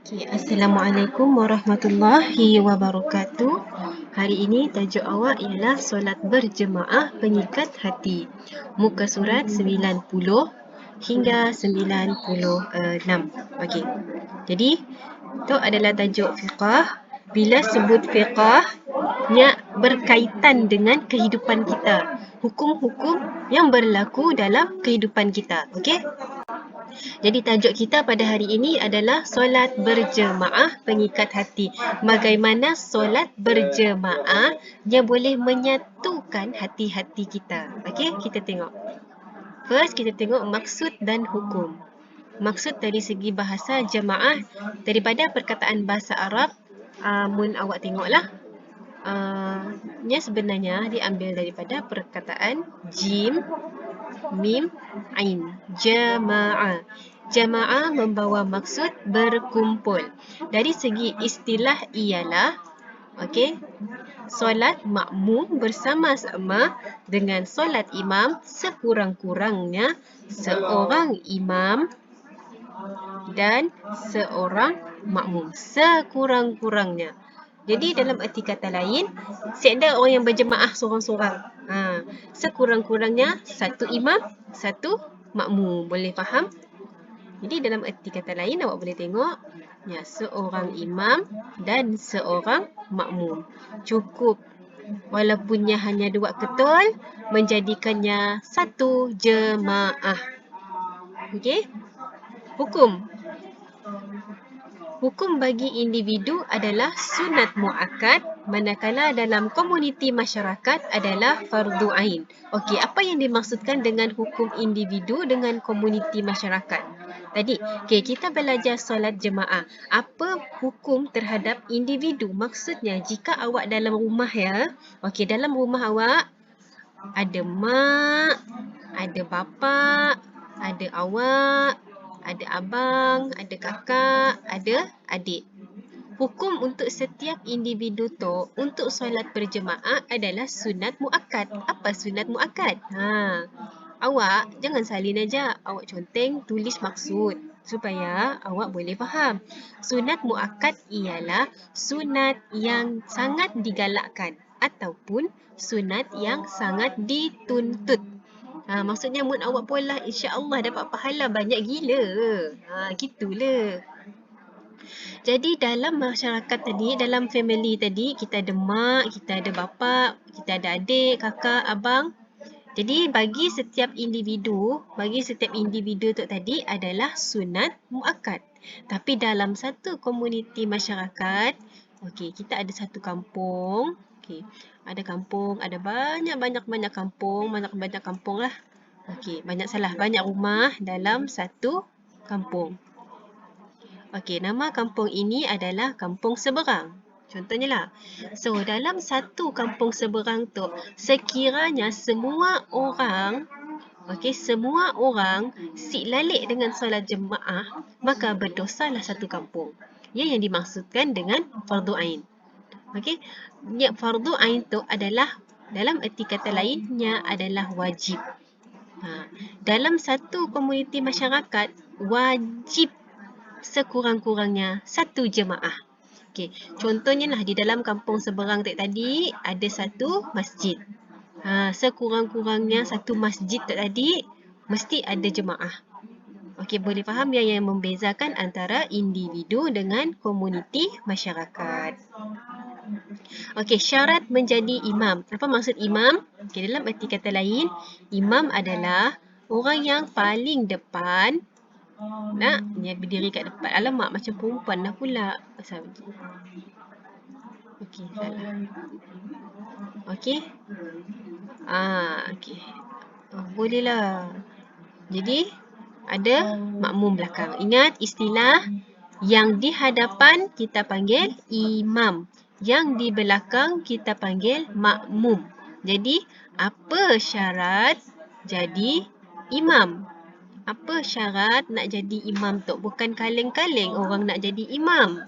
Okay, Assalamualaikum warahmatullahi wabarakatuh. Hari ini tajuk awak ialah solat berjemaah pengikat hati. Muka surat 90 hingga 96. Okey. Jadi, itu adalah tajuk fiqah. Bila sebut fiqah, berkaitan dengan kehidupan kita. Hukum-hukum yang berlaku dalam kehidupan kita. Okey? Jadi tajuk kita pada hari ini adalah solat berjemaah pengikat hati. Bagaimana solat berjemaah dia boleh menyatukan hati-hati kita. Okey, kita tengok. First, kita tengok maksud dan hukum. Maksud dari segi bahasa jemaah daripada perkataan bahasa Arab, mun awak tengoklah. Sebenarnya diambil daripada perkataan jim, mim, ain. Jamaah. Jamaah membawa maksud berkumpul. Dari segi istilah ialah solat makmum bersama-sama dengan solat imam sekurang-kurangnya seorang imam dan seorang makmum. Sekurang-kurangnya. Jadi dalam erti kata lain, ada orang yang berjemaah seorang-seorang. Sekurang-kurangnya satu imam, satu makmum. Boleh faham? Jadi dalam erti kata lain awak boleh tengok seorang imam dan seorang makmum. Cukup. Walaupunnya hanya dua ketul, menjadikannya satu jemaah. Okey? Hukum. Hukum bagi individu adalah sunat muakkad, manakala dalam komuniti masyarakat adalah fardu ain. Okey, apa yang dimaksudkan dengan hukum individu dengan komuniti masyarakat? Tadi, kita belajar solat jemaah. Apa hukum terhadap individu? Maksudnya, jika awak dalam rumah dalam rumah awak ada mak, ada bapa, ada awak, ada abang, ada kakak, ada adik. Hukum untuk setiap individu tu untuk solat berjemaah adalah sunat muakkad. Apa sunat muakkad? Awak jangan salin aja. Awak conteng, tulis maksud supaya awak boleh faham. Sunat muakkad ialah sunat yang sangat digalakkan ataupun sunat yang sangat dituntut. Maksudnya mun awak pola insya-Allah dapat pahala banyak gila. Gitulah. Jadi dalam masyarakat tadi, dalam family tadi, kita ada mak, kita ada bapa, kita ada adik, kakak, abang. Jadi bagi setiap individu tu tadi adalah sunat muakkad. Tapi dalam satu komuniti masyarakat, kita ada satu kampung. Ada kampung, ada banyak kampung lah. Banyak rumah dalam satu kampung. Nama kampung ini adalah kampung seberang. Contohnya lah. So, dalam satu kampung seberang tu, sekiranya semua orang silalik dengan solat jemaah, maka berdosalah satu kampung. Yang dimaksudkan dengan fardu ain. Fardu ain tu adalah dalam erti kata lainnya adalah wajib. Dalam satu komuniti masyarakat, wajib sekurang-kurangnya satu jemaah. Contohnya lah di dalam kampung seberang tadi ada satu masjid. Sekurang-kurangnya satu masjid tadi mesti ada jemaah. Boleh faham yang membezakan antara individu dengan komuniti masyarakat. Syarat menjadi imam. Apa maksud imam? Dalam erti kata lain, imam adalah orang yang paling depan dia berdiri kat depan. Alamak, macam perempuan dah pula. Salah. Bolehlah. Jadi, ada makmum belakang. Ingat istilah yang di hadapan kita panggil imam. Yang di belakang kita panggil makmum. Jadi, apa syarat jadi imam? Apa syarat nak jadi imam tu? Bukan kaleng-kaleng orang nak jadi imam.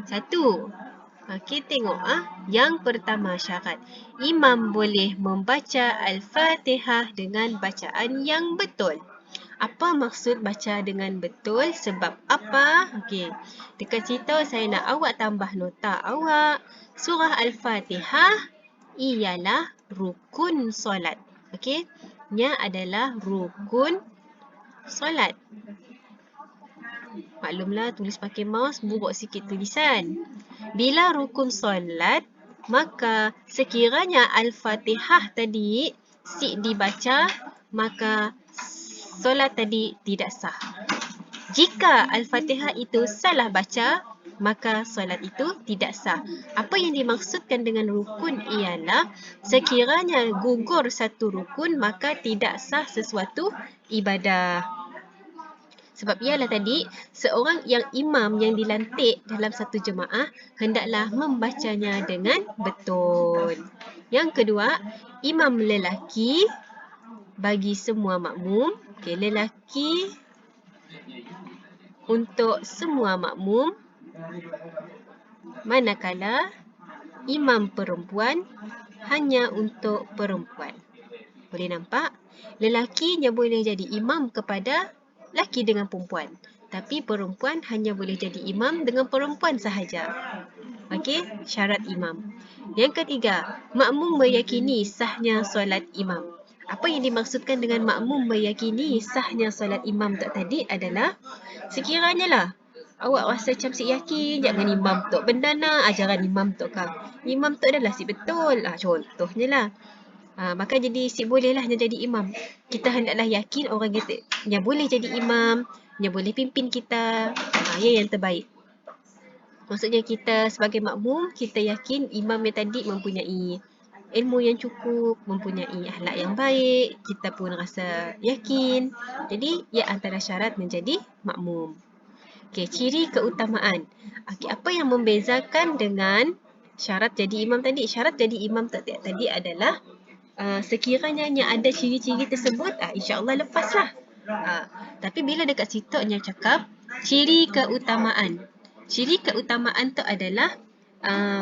Satu. Tengok. Yang pertama syarat. Imam boleh membaca Al-Fatihah dengan bacaan yang betul. Apa maksud baca dengan betul? Sebab apa? Okey. Dekat situ saya nak awak tambah nota awak. Surah Al-Fatihah ialah rukun solat. Okey. Nya adalah rukun solat. Maklumlah tulis pakai mouse buruk sikit tulisan. Bila rukun solat, maka sekiranya Al-Fatihah tadi dibaca, maka solat tadi tidak sah. Jika Al-Fatihah itu salah baca, maka solat itu tidak sah. Apa yang dimaksudkan dengan rukun ialah sekiranya gugur satu rukun, maka tidak sah sesuatu ibadah. Sebab ialah tadi, seorang yang imam yang dilantik dalam satu jemaah hendaklah membacanya dengan betul. Yang kedua, imam lelaki bagi semua makmum. Okey, lelaki untuk semua makmum, manakala imam perempuan hanya untuk perempuan. Boleh nampak? Lelaki yang boleh jadi imam kepada lelaki dengan perempuan. Tapi perempuan hanya boleh jadi imam dengan perempuan sahaja. Okey, syarat imam. Yang ketiga, makmum meyakini sahnya solat imam. Apa yang dimaksudkan dengan makmum meyakini sahnya solat imam tadi adalah sekiranya lah awak rasa macam si yakin jangan imam tok bendana, ajaran imam tok kang. Imam tok adalah si betul. Contohnya lah. Maka jadi si bolehlah yang jadi imam. Kita hendaklah yakin orang yang boleh jadi imam, yang boleh pimpin kita, yang terbaik. Maksudnya kita sebagai makmum, kita yakin imam yang tadi mempunyai ilmu yang cukup, mempunyai akhlak yang baik, kita pun rasa yakin. Jadi, antara syarat menjadi makmum. Okey, ciri keutamaan. Okey, apa yang membezakan dengan syarat jadi imam tadi? Syarat jadi imam tadi adalah sekiranya ada ciri-ciri tersebut, insya-Allah lepaslah. Tapi bila dekat situ cakap ciri keutamaan. Ciri keutamaan tu adalah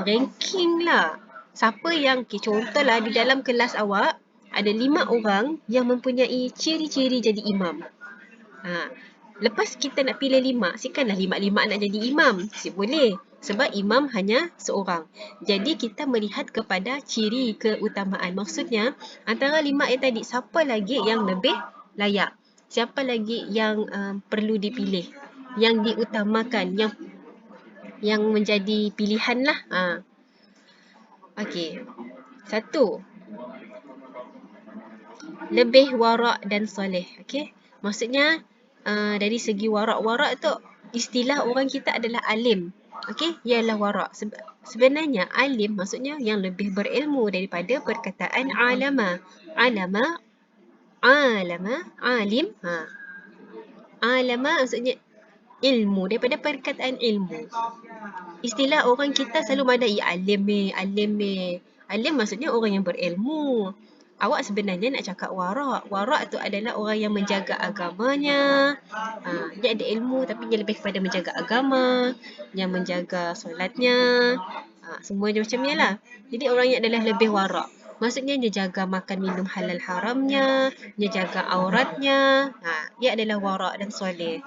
ranking lah. Siapa yang, contohlah di dalam kelas awak ada 5 orang yang mempunyai ciri-ciri jadi imam. Lepas kita nak pilih 5, sikanlah 5-5 nak jadi imam. Boleh. Sebab imam hanya seorang. Jadi kita melihat kepada ciri keutamaan. Maksudnya, antara 5 yang tadi, siapa lagi yang lebih layak? Siapa lagi yang perlu dipilih? Yang diutamakan, yang menjadi pilihan lah. Okey. 1. Lebih warak dan soleh. Okey. Maksudnya, dari segi warak-warak tu, istilah orang kita adalah alim. Okey, ialah warak. Sebenarnya alim maksudnya yang lebih berilmu daripada perkataan alama. Alama, alim. Alama maksudnya ilmu, daripada perkataan ilmu. Istilah orang kita selalu madai alim. Alim maksudnya orang yang berilmu. Awak sebenarnya nak cakap warak. Warak tu adalah orang yang menjaga agamanya. Dia ada ilmu tapi dia lebih kepada menjaga agama, yang menjaga solatnya. Semua dia macam ni lah. Jadi orang yang adalah lebih warak. Maksudnya dia jaga makan minum halal haramnya, dia jaga auratnya. Dia adalah warak dan soleh.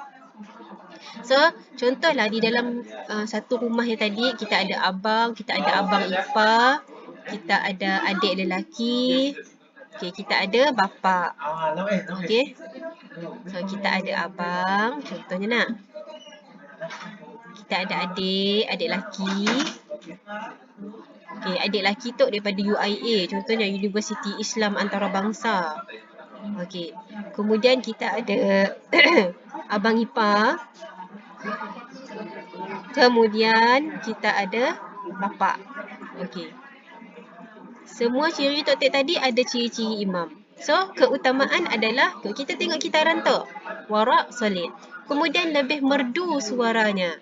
So, contohlah di dalam satu rumah yang tadi, kita ada abang, kita ada abang ipar, kita ada adik lelaki, kita ada bapa. Okey. So, kita ada abang, contohnya nak. Kita ada adik lelaki. Adik lelaki tu daripada UIA, contohnya Universiti Islam Antarabangsa. Okey. Kemudian kita ada abang ipar. Kemudian kita ada bapa. Okey. Semua ciri tok tadi ada ciri-ciri imam. So, keutamaan adalah kita tengok kitaran tu. Warak, soleh. Kemudian lebih merdu suaranya.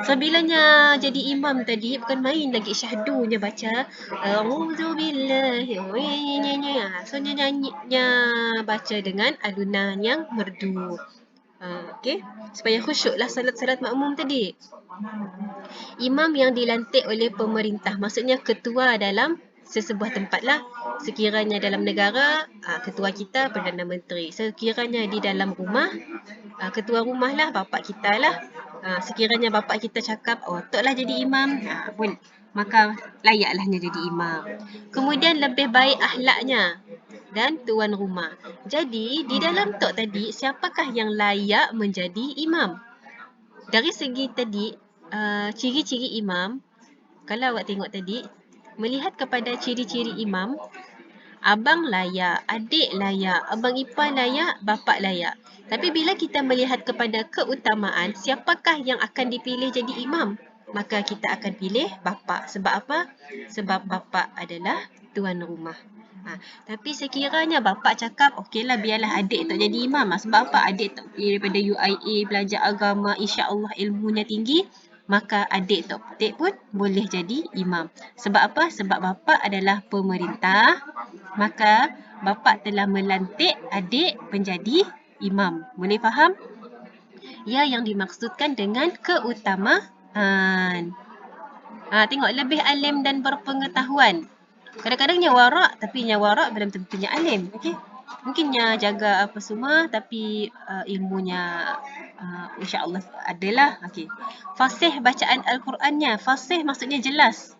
So, bilanya jadi imam tadi, bukan main lagi syahdunya baca. A'udzubillahi. So, nyanyinya baca dengan alunan yang merdu. Okey, supaya khusyuklah salat-salat makmum tadi. Imam yang dilantik oleh pemerintah, maksudnya ketua dalam sesebuah tempat lah. Sekiranya dalam negara, ketua kita Perdana Menteri. Sekiranya di dalam rumah, ketua rumah lah, bapak kita lah. Sekiranya bapak kita cakap, Tok lah jadi imam, pun maka layaklah dia jadi imam. Kemudian lebih baik akhlaknya dan tuan rumah. Jadi di dalam Tok tadi, siapakah yang layak menjadi imam? Dari segi tadi, ciri-ciri imam, kalau awak tengok tadi, melihat kepada ciri-ciri imam, abang layak, adik layak, abang ipar layak, bapak layak. Tapi bila kita melihat kepada keutamaan, siapakah yang akan dipilih jadi imam? Maka kita akan pilih bapak. Sebab apa? Sebab bapak adalah tuan rumah. Tapi sekiranya bapak cakap, okeylah biarlah adik Tok jadi imam. Sebab apa? Adik Tok daripada UIA, belajar agama, insya-Allah ilmunya tinggi, maka adik Tok Petik pun boleh jadi imam. Sebab apa? Sebab bapak adalah pemerintah, maka bapak telah melantik adik menjadi imam. Boleh faham? Ya, yang dimaksudkan dengan keutamaan. Tengok, lebih alim dan berpengetahuan. Kadang-kadang nyawarak, tapi nyawarak belum tentunya alim. Okay? Mungkinnya jaga apa semua, tapi ilmunya insya-Allah adalah. Okay. Fasih bacaan Al-Qurannya. Fasih maksudnya jelas.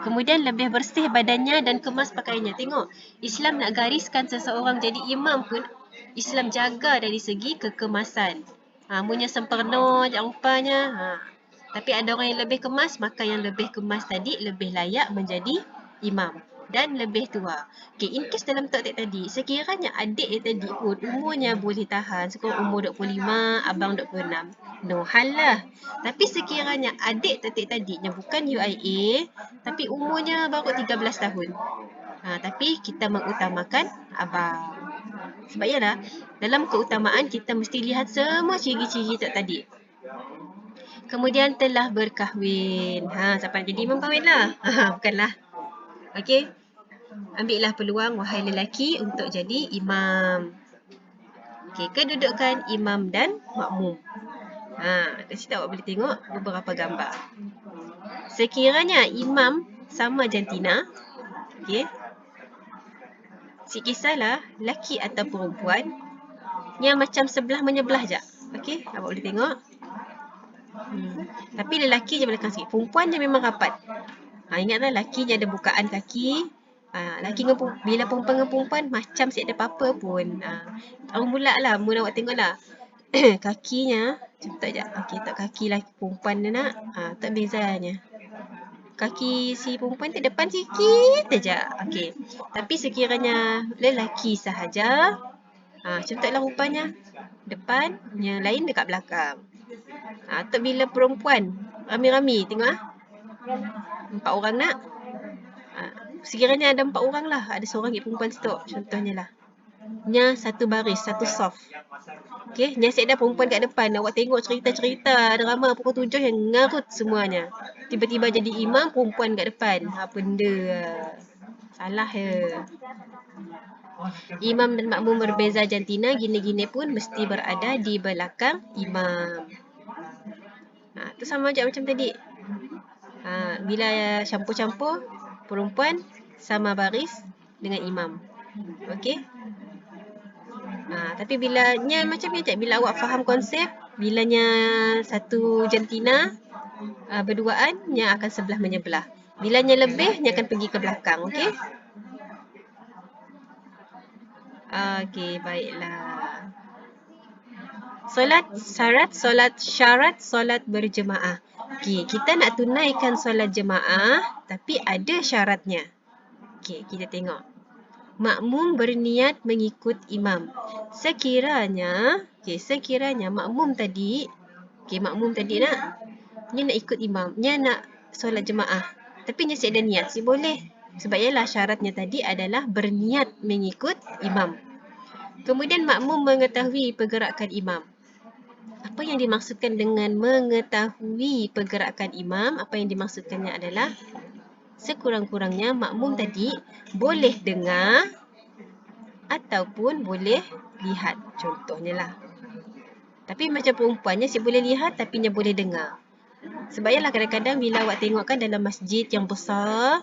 Kemudian lebih bersih badannya dan kemas pakaiannya. Tengok, Islam nak gariskan seseorang jadi imam pun, Islam jaga dari segi kekemasan. Munya sempurna je rupanya. Tapi ada orang yang lebih kemas, maka yang lebih kemas tadi lebih layak menjadi imam dan lebih tua. Okay, in case dalam Tok tadi, sekiranya adik dia tadi pun umurnya boleh tahan, sekurang umur 25, abang 26, no hal lah. Tapi sekiranya adik Tok tadi yang bukan UIA, tapi umurnya baru 13 tahun, tapi kita mengutamakan abang. Sebab yalah, dalam keutamaan kita mesti lihat semua ciri-ciri Tok tadi. Kemudian telah berkahwin. Siapa nak jadi imam kahwinlah. Bukanlah. Okey. Ambillah peluang wahai lelaki untuk jadi imam. Okey, kedudukan imam dan makmum. Kat situ awak boleh tengok beberapa gambar. Sekiranya imam sama jantina, okey. Si kisahlah lelaki atau perempuan yang macam sebelah menyebelah je. Okey, awak boleh tengok. Tapi lelaki je belakang sikit. Perempuan je memang rapat. Ingatlah lelaki je ada bukaan kaki. Lelaki dengan bila perempuan dengan perempuan macam si ada apa-apa pun. Orang pula lah. Mula awak tengok lah. Kakinya. Cepat je. Okey, tak kaki lelaki perempuan dia nak. Tak bezanya. Kaki si perempuan tu depan sikit saja. Okey. Tapi sekiranya lelaki sahaja. Contohlah rupanya. Depan. Yang lain dekat belakang. Atau bila perempuan rami-rami, tengok 4 orang nak. Sekiranya ada 4 orang lah, ada seorang perempuan situ, contohnya lah. Nya satu baris, satu soft. Okey, nya asyik ada perempuan kat depan. Awak tengok cerita-cerita drama pukul 7 yang ngarut semuanya. Tiba-tiba jadi imam, perempuan kat depan. Benda salah ya. Imam dan makmum berbeza jantina, gini-gini pun mesti berada di belakang imam. Tu sama je macam tadi. Bila campur-campur, perempuan sama baris dengan imam. Okey? Tapi bilanya macam ni je. Bila awak faham konsep, bilanya satu jantina berduaan, nya akan sebelah menyebelah. Bilanya lebih, nya akan pergi ke belakang. Okey? Okey, baiklah. Syarat solat berjemaah. Okey, kita nak tunaikan solat jemaah, tapi ada syaratnya. Okey, kita tengok. Makmum berniat mengikut imam. Sekiranya makmum tadi, dia nak ikut imam, dia nak solat jemaah. Tapi dia ada niat, boleh. Sebab ialah syaratnya tadi adalah berniat mengikut imam. Kemudian makmum mengetahui pergerakan imam. Apa yang dimaksudkan dengan mengetahui pergerakan imam? Apa yang dimaksudkannya adalah sekurang-kurangnya makmum tadi boleh dengar ataupun boleh lihat. Contohnya lah. Tapi macam perempuannya boleh lihat tapi dia boleh dengar. Sebab yalah kadang-kadang bila awak tengok kan dalam masjid yang besar,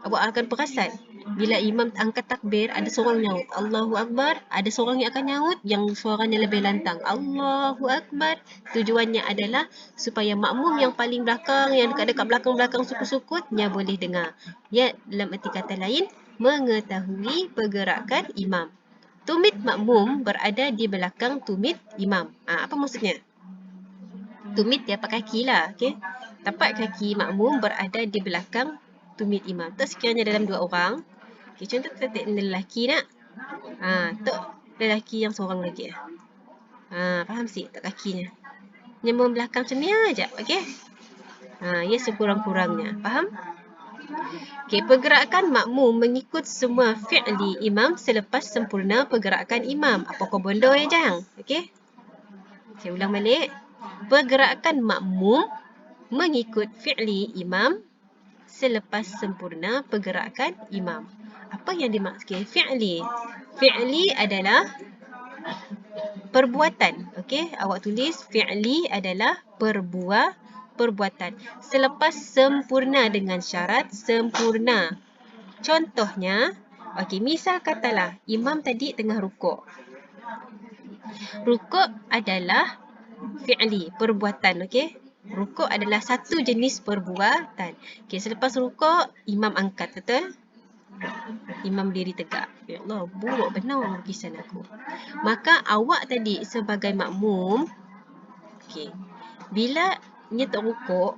awak akan perasan bila imam angkat takbir, ada seorang nyaut Allahu Akbar, ada seorang yang akan nyaut yang suaranya lebih lantang Allahu Akbar. Tujuannya adalah supaya makmum yang paling belakang, yang dekat-dekat belakang-belakang sukut-sukutnya boleh dengar. Ya, dalam erti kata lain, mengetahui pergerakan imam. Tumit makmum berada di belakang tumit imam. Apa maksudnya? Tumit dia pakai kaki lah, okey. Tapak kaki makmum berada di belakang tumit imam. Tok sekiranya dalam dua orang. Okey, contoh kita tengok lelaki nak. Tok lelaki yang seorang lagi. Faham sih tok kakinya. Nyembung belakang macam ni aja, okey. Ya sekurang-kurangnya. Faham? Okey, pergerakan makmum mengikut semua fi'li imam selepas sempurna pergerakan imam. Apa kau bodoh ya, Jang? Okey. Saya ulang balik. Pergerakan makmum mengikut fi'li imam selepas sempurna pergerakan imam. Apa yang dimaksudkan fi'li? Fi'li adalah perbuatan. Okey, awak tulis fi'li adalah perbuatan. Selepas sempurna dengan syarat sempurna. Contohnya, okey, misal katalah imam tadi tengah rukuk. Rukuk adalah fi'li, perbuatan, okey? Rukuk adalah satu jenis perbuatan. Okey, selepas rukuk, imam angkat, betul? Imam diri tegak. Ya Allah, buruk benar lukisan aku. Maka awak tadi sebagai makmum, okey, bila nyetok rukuk,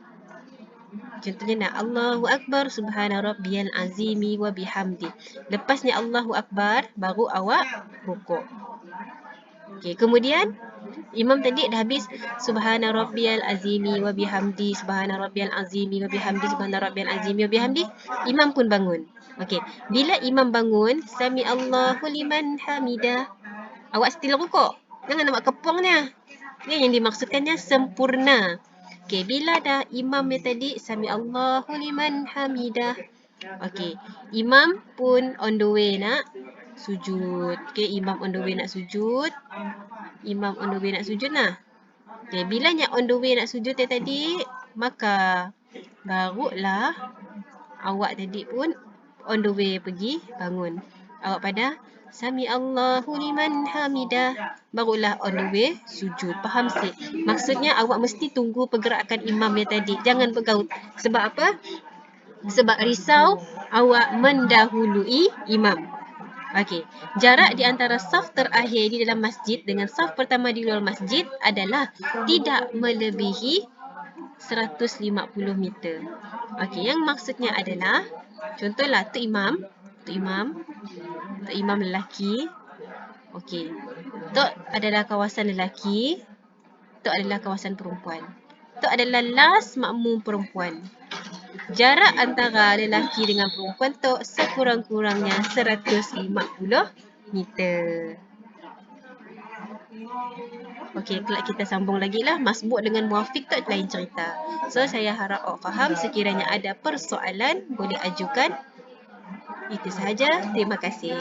contohnya nak Allahu Akbar subhana rabbiyal azimi wa bihamdi. Lepasnya Allahu Akbar, baru awak rukuk. Okey, kemudian imam tadi dah habis subhana rabbiyal azimi wa bihamdi, subhana rabbiyal azimi wa bihamdi, subhana rabbiyal azimi wa bihamdi. Imam pun bangun. Okey, bila imam bangun, sami Allahu liman hamidah. Awak still rukuk. Jangan awak kepungnya. Ini yang dimaksudkannya sempurna. Okey, bila dah imam tadi sami Allahu liman hamidah. Okey, imam pun on the way nak sujud. Okey, imam on the way nak sujud. Imam on the way nak sujud lah. Okay, bilanya on the way nak sujud tadi, maka barulah awak tadi pun on the way pergi bangun. Awak pada sami Allahu liman hamidah, barulah on the way sujud. Faham sih? Maksudnya awak mesti tunggu pergerakan imam yang tadi. Jangan bergaut. Sebab apa? Sebab risau awak mendahului imam. Okey, jarak di antara saf terakhir di dalam masjid dengan saf pertama di luar masjid adalah tidak melebihi 150 meter. Okey, yang maksudnya adalah, contohlah tu imam lelaki. Okey, tu adalah kawasan lelaki, tu adalah kawasan perempuan. Tu adalah last makmum perempuan. Jarak antara lelaki dengan perempuan tu sekurang-kurangnya 150 meter. Okey, kelak kita sambung lagi lah. Masbuk dengan muafiq tu lain cerita. So, saya harap awak faham. Sekiranya ada persoalan, boleh ajukan. Itu sahaja. Terima kasih.